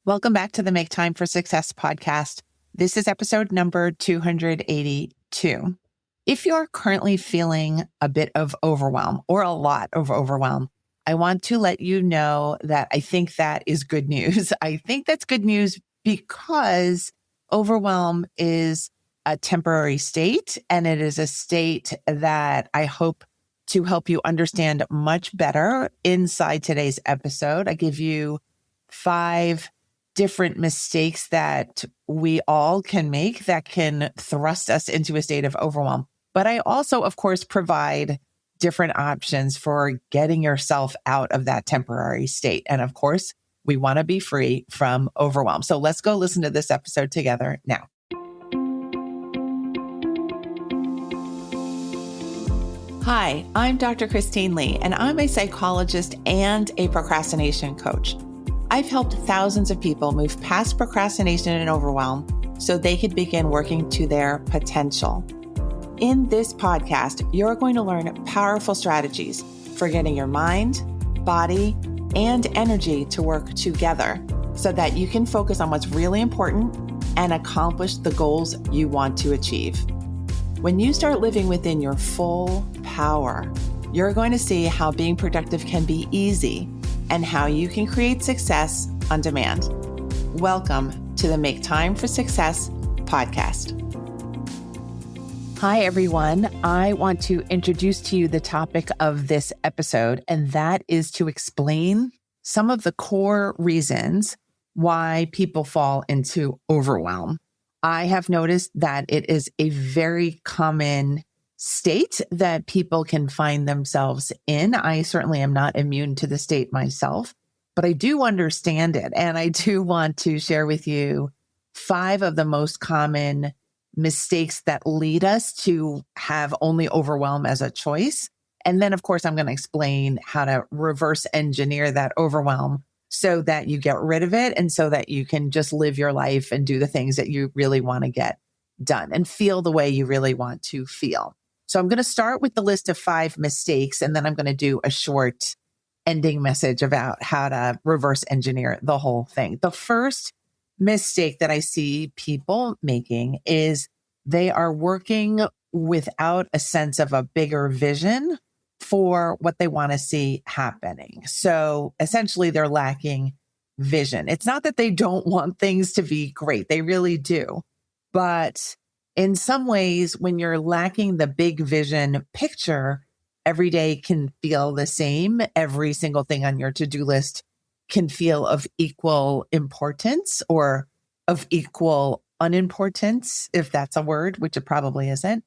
Welcome back to the Make Time for Success podcast. This is episode number 282. If you're currently feeling a bit of overwhelm or a lot of overwhelm, I want to let you know that I think that is good news. I think that's good news because overwhelm is a temporary state, and it is a state that I hope to help you understand much better inside today's episode. I give you 5 different mistakes that we all can make that can thrust us into a state of overwhelm. But I also, of course, provide different options for getting yourself out of that temporary state. And of course, we want to be free from overwhelm. So let's go listen to this episode together now. Hi, I'm Dr. Christine Lee, and I'm a psychologist and a procrastination coach. I've helped thousands of people move past procrastination and overwhelm so they could begin working to their potential. In this podcast, you're going to learn powerful strategies for getting your mind, body, and energy to work together so that you can focus on what's really important and accomplish the goals you want to achieve. When you start living within your full power, you're going to see how being productive can be easy and how you can create success on demand. Welcome to the Make Time for Success podcast. Hi, everyone. I want to introduce to you the topic of this episode, and that is to explain some of the core reasons why people fall into overwhelm. I have noticed that it is a very common state that people can find themselves in. I certainly am not immune to the state myself, but I do understand it. And I do want to share with you 5 of the most common mistakes that lead us to have only overwhelm as a choice. And then, of course, I'm going to explain how to reverse engineer that overwhelm so that you get rid of it and so that you can just live your life and do the things that you really want to get done and feel the way you really want to feel. So I'm going to start with the list of 5 mistakes, and then I'm going to do a short ending message about how to reverse engineer the whole thing. The first mistake that I see people making is they are working without a sense of a bigger vision for what they want to see happening. So essentially, they're lacking vision. It's not that they don't want things to be great. They really do. But in some ways, when you're lacking the big vision picture, every day can feel the same. Every single thing on your to-do list can feel of equal importance or of equal unimportance, if that's a word, which it probably isn't.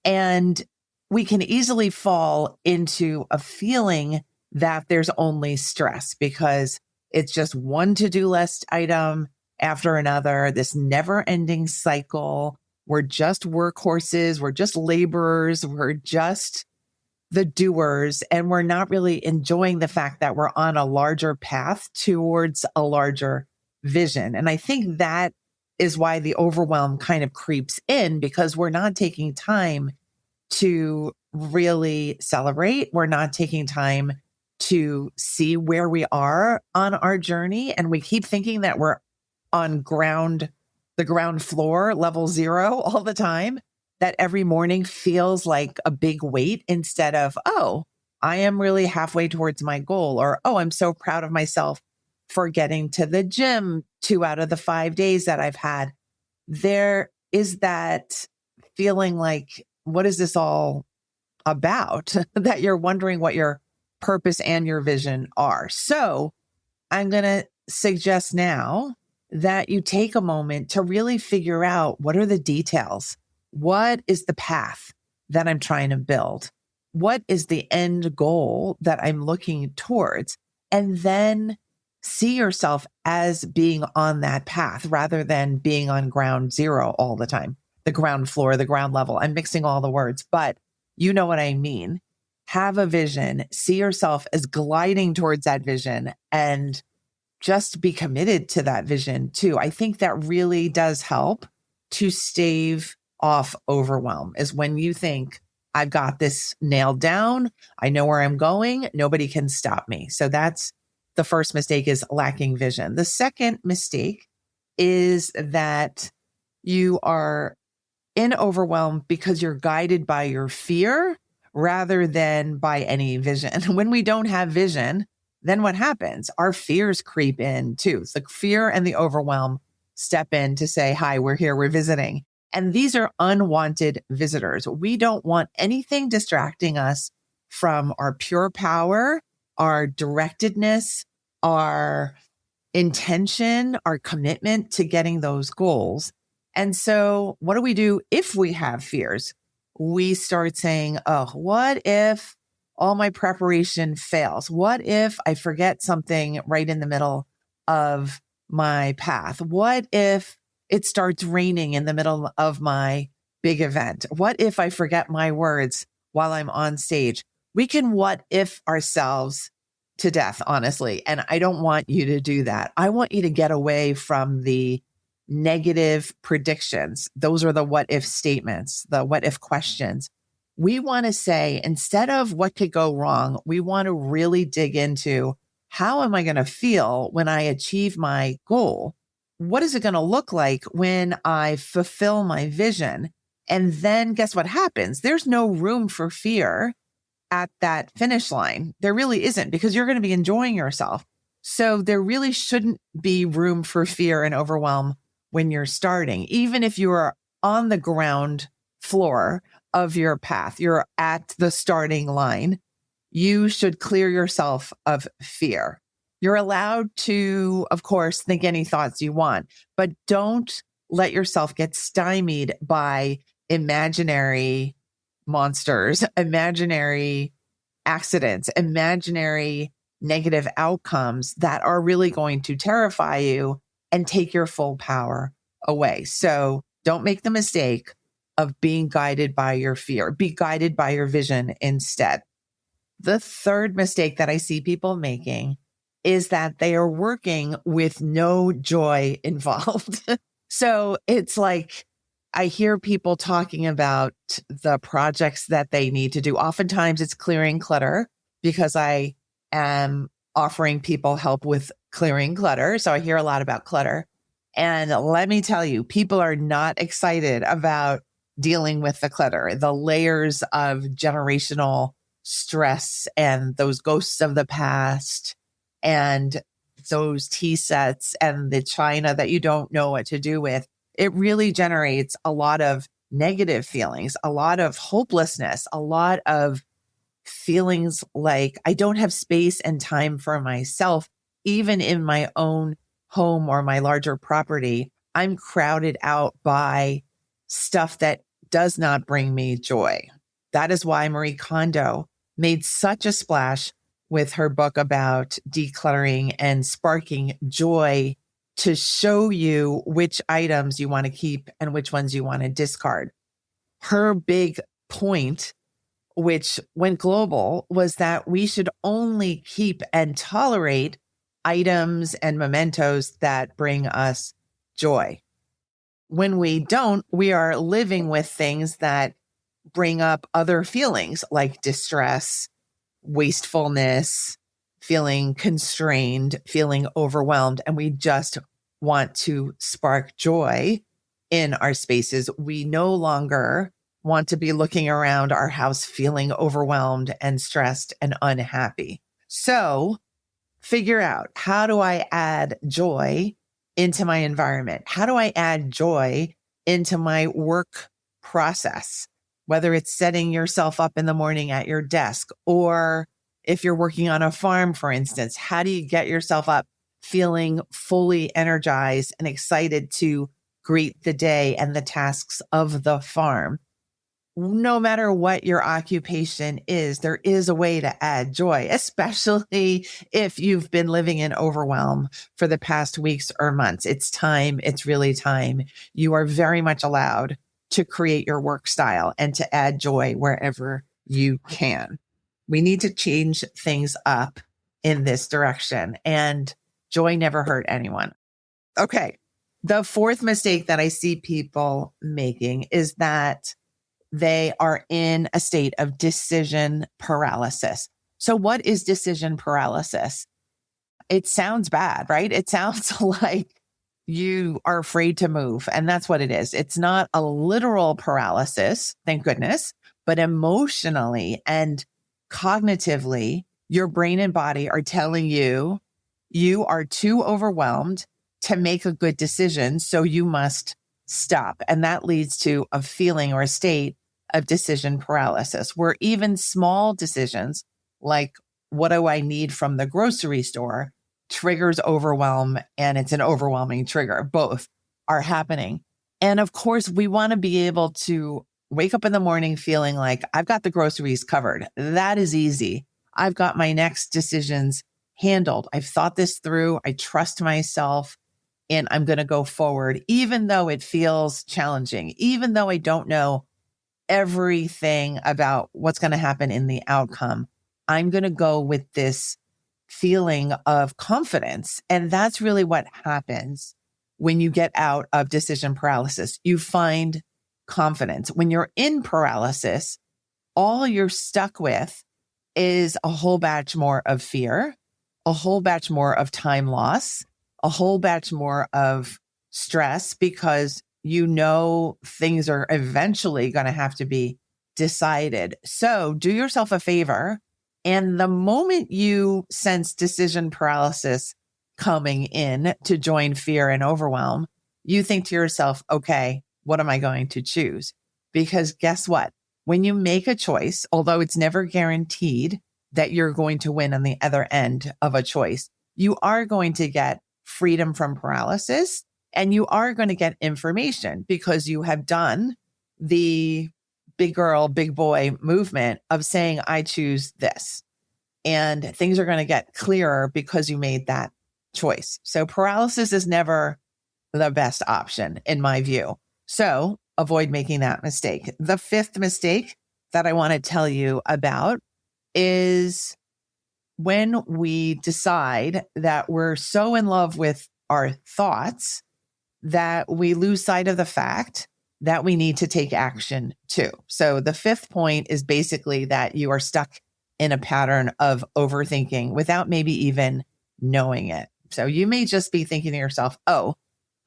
And we can easily fall into a feeling that there's only stress because it's just one to-do list item after another, this never-ending cycle. We're just workhorses. We're just laborers. We're just the doers. And we're not really enjoying the fact that we're on a larger path towards a larger vision. And I think that is why the overwhelm kind of creeps in, because we're not taking time to really celebrate. We're not taking time to see where we are on our journey. And we keep thinking that we're on the ground floor, level 0 all the time, that every morning feels like a big weight instead of, oh, I am really halfway towards my goal, or, oh, I'm so proud of myself for getting to the gym 2 out of the 5 days that I've had. There is that feeling like, what is this all about? That you're wondering what your purpose and your vision are. So I'm going to suggest now that you take a moment to really figure out, what are the details? What is the path that I'm trying to build? What is the end goal that I'm looking towards? And then see yourself as being on that path rather than being on ground 0 all the time. The ground floor, the ground level. I'm mixing all the words, but you know what I mean. Have a vision, see yourself as gliding towards that vision, and just be committed to that vision too. I think that really does help to stave off overwhelm, is when you think, I've got this nailed down. I know where I'm going. Nobody can stop me. So that's the first mistake is lacking vision. The second mistake is that you are in overwhelm because you're guided by your fear rather than by any vision. When we don't have vision, then what happens? Our fears creep in too. The fear and the overwhelm step in to say, hi, we're here, we're visiting. And these are unwanted visitors. We don't want anything distracting us from our pure power, our directedness, our intention, our commitment to getting those goals. And so what do we do if we have fears? We start saying, oh, what if all my preparation fails? What if I forget something right in the middle of my path? What if it starts raining in the middle of my big event? What if I forget my words while I'm on stage? We can what if ourselves to death, honestly. And I don't want you to do that. I want you to get away from the negative predictions. Those are the what if statements, the what if questions. We want to say, instead of what could go wrong, we want to really dig into how am I going to feel when I achieve my goal? What is it going to look like when I fulfill my vision? And then guess what happens? There's no room for fear at that finish line. There really isn't, because you're going to be enjoying yourself. So there really shouldn't be room for fear and overwhelm when you're starting. Even if you are on the ground floor of your path, you're at the starting line, you should clear yourself of fear. You're allowed to, of course, think any thoughts you want, but don't let yourself get stymied by imaginary monsters, imaginary accidents, imaginary negative outcomes that are really going to terrify you and take your full power away. So don't make the mistake of being guided by your fear. Be guided by your vision instead. The third mistake that I see people making is that they are working with no joy involved. So it's like, I hear people talking about the projects that they need to do. Oftentimes it's clearing clutter, because I am offering people help with clearing clutter. So I hear a lot about clutter. And let me tell you, people are not excited about dealing with the clutter, the layers of generational stress and those ghosts of the past and those tea sets and the china that you don't know what to do with. It really generates a lot of negative feelings, a lot of hopelessness, a lot of feelings like I don't have space and time for myself, even in my own home or my larger property. I'm crowded out by stuff that does not bring me joy. That is why Marie Kondo made such a splash with her book about decluttering and sparking joy, to show you which items you want to keep and which ones you want to discard. Her big point, which went global, was that we should only keep and tolerate items and mementos that bring us joy. When we don't, we are living with things that bring up other feelings like distress, wastefulness, feeling constrained, feeling overwhelmed, and we just want to spark joy in our spaces. We no longer want to be looking around our house feeling overwhelmed and stressed and unhappy. So figure out, how do I add joy into my environment? How do I add joy into my work process? Whether it's setting yourself up in the morning at your desk, or if you're working on a farm, for instance, how do you get yourself up feeling fully energized and excited to greet the day and the tasks of the farm? No matter what your occupation is, there is a way to add joy, especially if you've been living in overwhelm for the past weeks or months. It's time. It's really time. You are very much allowed to create your work style and to add joy wherever you can. We need to change things up in this direction, and joy never hurt anyone. Okay. The fourth mistake that I see people making is that they are in a state of decision paralysis. So what is decision paralysis? It sounds bad, right? It sounds like you are afraid to move. And that's what it is. It's not a literal paralysis, thank goodness, but emotionally and cognitively, your brain and body are telling you you are too overwhelmed to make a good decision. So you must stop. And that leads to a feeling or a state of decision paralysis, where even small decisions like, what do I need from the grocery store, triggers overwhelm, and it's an overwhelming trigger. Both are happening. And of course, we want to be able to wake up in the morning feeling like I've got the groceries covered. That is easy. I've got my next decisions handled. I've thought this through. I trust myself and I'm going to go forward, even though it feels challenging, even though I don't know everything about what's going to happen in the outcome. I'm going to go with this feeling of confidence. And that's really what happens when you get out of decision paralysis. You find confidence. When you're in paralysis, all you're stuck with is a whole batch more of fear, a whole batch more of time loss, a whole batch more of stress, because you know things are eventually going to have to be decided. So do yourself a favor. And the moment you sense decision paralysis coming in to join fear and overwhelm, you think to yourself, okay, what am I going to choose? Because guess what? When you make a choice, although it's never guaranteed that you're going to win on the other end of a choice, you are going to get freedom from paralysis and you are going to get information because you have done the big girl, big boy movement of saying, I choose this. And things are going to get clearer because you made that choice. So paralysis is never the best option in my view. So avoid making that mistake. The fifth mistake that I want to tell you about is when we decide that we're so in love with our thoughts that we lose sight of the fact that we need to take action too. So the fifth point is basically that you are stuck in a pattern of overthinking without maybe even knowing it. So you may just be thinking to yourself, oh,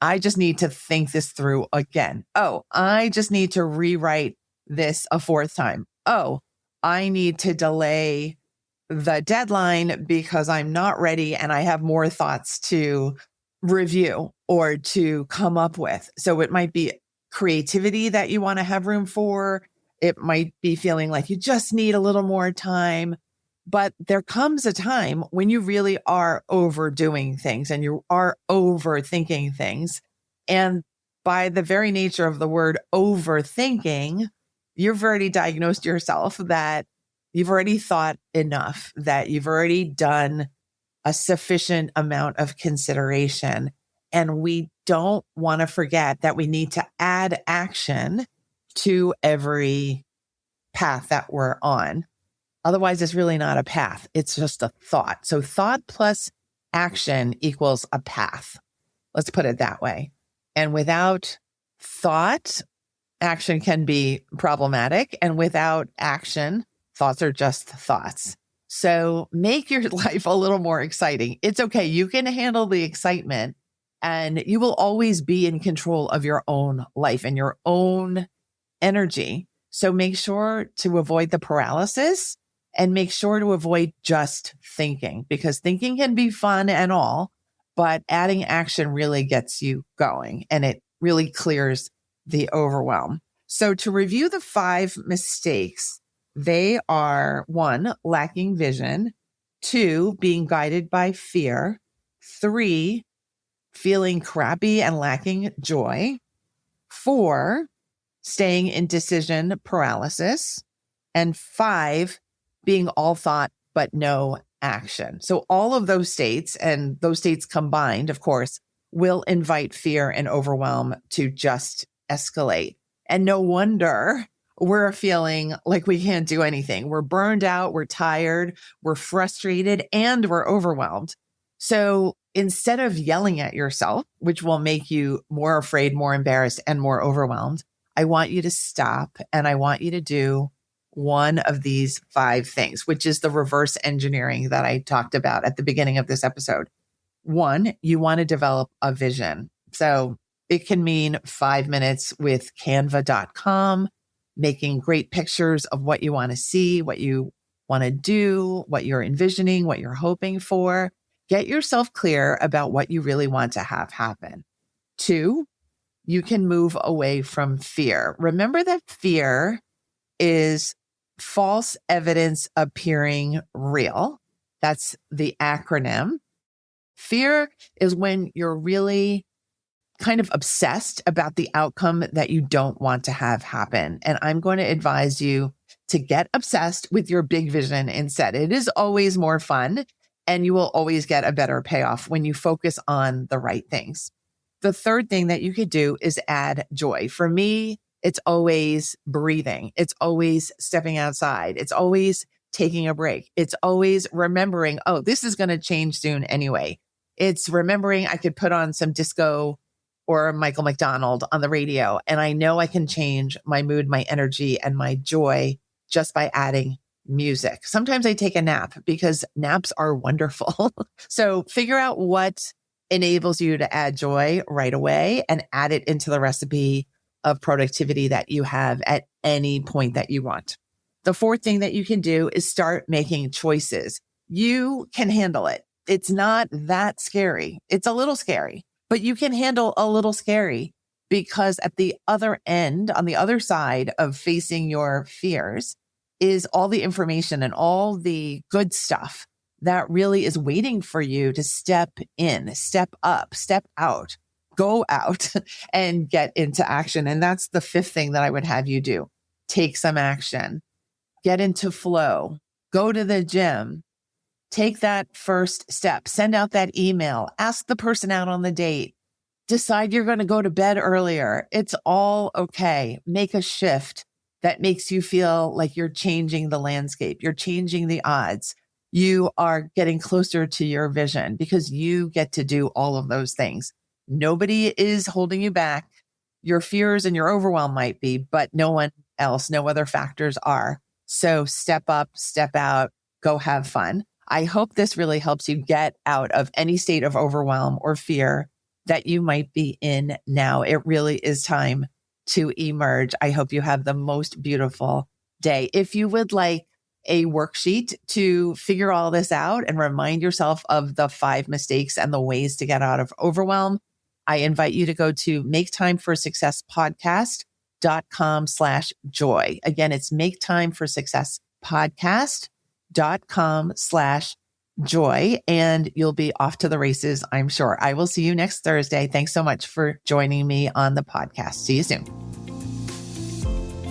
I just need to think this through again. Oh, I just need to rewrite this a fourth time. Oh, I need to delay the deadline because I'm not ready and I have more thoughts to review or to come up with. So it might be creativity that you want to have room for. It might be feeling like you just need a little more time. But there comes a time when you really are overdoing things and you are overthinking things. And by the very nature of the word overthinking, you've already diagnosed yourself that you've already thought enough, that you've already done a sufficient amount of consideration. And we don't want to forget that we need to add action to every path that we're on. Otherwise, it's really not a path. It's just a thought. So thought plus action equals a path. Let's put it that way. And without thought, action can be problematic. And without action, thoughts are just thoughts. So make your life a little more exciting. It's okay. You can handle the excitement and you will always be in control of your own life and your own energy. So make sure to avoid the paralysis and make sure to avoid just thinking, because thinking can be fun and all, but adding action really gets you going and it really clears the overwhelm. So to review the 5 mistakes, they are 1, lacking vision, 2, being guided by fear, 3, feeling crappy and lacking joy, 4, staying in decision paralysis, and 5, being all thought but no action. So all of those states, and those states combined, of course, will invite fear and overwhelm to just escalate. And no wonder we're feeling like we can't do anything. We're burned out, we're tired, we're frustrated, and we're overwhelmed. So instead of yelling at yourself, which will make you more afraid, more embarrassed, and more overwhelmed, I want you to stop and I want you to do one of these 5 things, which is the reverse engineering that I talked about at the beginning of this episode. 1, you want to develop a vision. So it can mean 5 minutes with canva.com, making great pictures of what you want to see, what you want to do, what you're envisioning, what you're hoping for. Get yourself clear about what you really want to have happen. 2, you can move away from fear. Remember that fear is false evidence appearing real. That's the acronym. Fear is when you're really kind of obsessed about the outcome that you don't want to have happen. And I'm going to advise you to get obsessed with your big vision instead. It is always more fun, and you will always get a better payoff when you focus on the right things. The third thing that you could do is add joy. For me, it's always breathing. It's always stepping outside. It's always taking a break. It's always remembering, oh, this is going to change soon anyway. It's remembering I could put on some disco or Michael McDonald on the radio, and I know I can change my mood, my energy, and my joy just by adding music. Sometimes I take a nap because naps are wonderful. So figure out what enables you to add joy right away and add it into the recipe of productivity that you have at any point that you want. The fourth thing that you can do is start making choices. You can handle it. It's not that scary. It's a little scary, but you can handle a little scary because at the other end, on the other side of facing your fears, is all the information and all the good stuff that really is waiting for you to step in, step up, step out, go out and get into action. And that's the fifth thing that I would have you do. Take some action, get into flow, go to the gym, take that first step, send out that email, ask the person out on the date, decide you're going to go to bed earlier. It's all okay. Make a shift that makes you feel like you're changing the landscape. You're changing the odds. You are getting closer to your vision because you get to do all of those things. Nobody is holding you back. Your fears and your overwhelm might be, but no one else, no other factors are. So step up, step out, go have fun. I hope this really helps you get out of any state of overwhelm or fear that you might be in now. It really is time to emerge. I hope you have the most beautiful day. If you would like a worksheet to figure all this out and remind yourself of the 5 mistakes and the ways to get out of overwhelm, I invite you to go to maketimeforsuccesspodcast.com/joy. Again, it's maketimeforsuccesspodcast.com/joy, and you'll be off to the races, I'm sure. I will see you next Thursday. Thanks so much for joining me on the podcast. See you soon.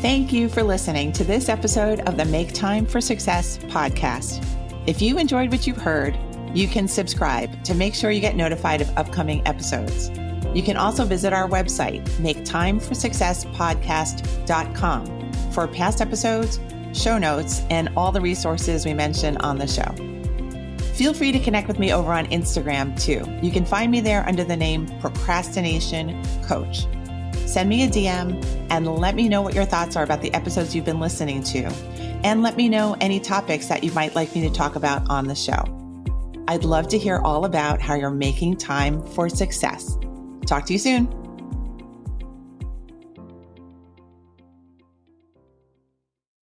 Thank you for listening to this episode of the Make Time for Success podcast. If you enjoyed what you've heard, you can subscribe to make sure you get notified of upcoming episodes. You can also visit our website, maketimeforsuccesspodcast.com, for past episodes, show notes, and all the resources we mention on the show. Feel free to connect with me over on Instagram too. You can find me there under the name Procrastination Coach. Send me a DM and let me know what your thoughts are about the episodes you've been listening to. And let me know any topics that you might like me to talk about on the show. I'd love to hear all about how you're making time for success. Talk to you soon.